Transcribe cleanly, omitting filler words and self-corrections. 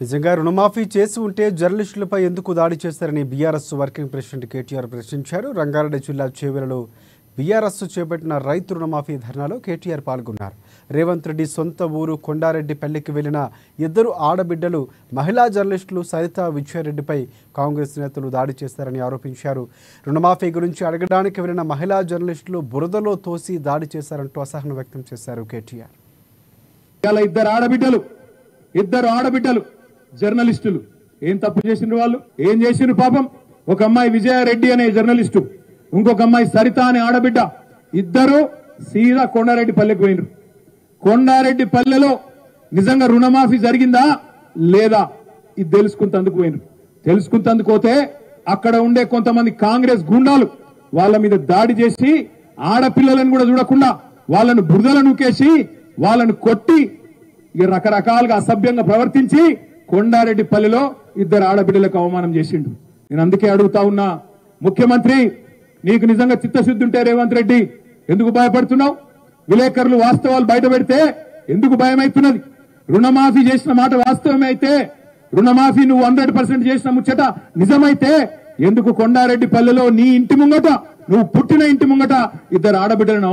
నిజంగా రుణమాఫీ చేసి ఉంటే జర్నలిస్టులపై ఎందుకు దాడి చేశారని బీఆర్ఎస్ వర్కింగ్ ప్రెసిడెంట్ కేటీఆర్ ప్రశ్నించారు. రంగారెడ్డి జిల్లా చేవెళ్లలో బీఆర్ఎస్ చేపట్టిన రైతు రుణమాఫీ ధర్నాలో కేటీఆర్ పాల్గొన్నారు. రేవంత్ రెడ్డి సొంత ఊరు కొండారెడ్డిపల్లికి వెళ్లిన ఇద్దరు ఆడబిడ్డలు మహిళా జర్నలిస్టులు సరిత విజయారెడ్డిపై కాంగ్రెస్ నేతలు దాడి చేశారని ఆరోపించారు. రుణమాఫీ గురించి అడగడానికి వెళ్లిన మహిళా జర్నలిస్టులు బురదలో తోసి దాడి చేశారంటూ అసహనం వ్యక్తం చేశారు కేటీఆర్. ఇద్దరు ఆడబిడ్డలు జర్నలిస్టులు ఏం తప్పు చేసిండ్రు? వాళ్ళు ఏం చేసిండ్రు? పాపం ఒక అమ్మాయి విజయారెడ్డి అనే జర్నలిస్టు, ఇంకొక అమ్మాయి సరిత అనే ఆడబిడ్డ, ఇద్దరు సీదా కొండారెడ్డిపల్లెకి పోయినరు. కొండారెడ్డిపల్లెలో నిజంగా రుణమాఫీ జరిగిందా లేదా ఇది తెలుసుకుంటందుకు పోయినరు. తెలుసుకుంటందుకు పోతే అక్కడ ఉండే కొంతమంది కాంగ్రెస్ గుండాలు వాళ్ళ మీద దాడి చేసి ఆడపిల్లలను కూడా చూడకుండా వాళ్ళను బురదలను నూకేసి వాళ్ళను కొట్టి రకరకాలుగా అసభ్యంగా ప్రవర్తించి కొండారెడ్డిపల్లిలో ఇద్దరు ఆడబిడ్డలకు అవమానం చేసిండు. నేను అందుకే అడుగుతా ఉన్నా, ముఖ్యమంత్రి నీకు నిజంగా చిత్తశుద్ధి ఉంటే రేవంత్ రెడ్డి ఎందుకు భయపడుతున్నావు? విలేకరులు వాస్తవాలు బయట పెడితే ఎందుకు భయమైతున్నది? రుణమాఫీ చేసిన మాట వాస్తవమే అయితే, రుణమాఫీ నువ్వు 100% చేసిన ముచ్చట నిజమైతే ఎందుకు కొండారెడ్డిపల్లిలో నీ ఇంటి ముంగట, నువ్వు పుట్టిన ఇంటి ముంగట ఇద్దరు ఆడబిడ్డలను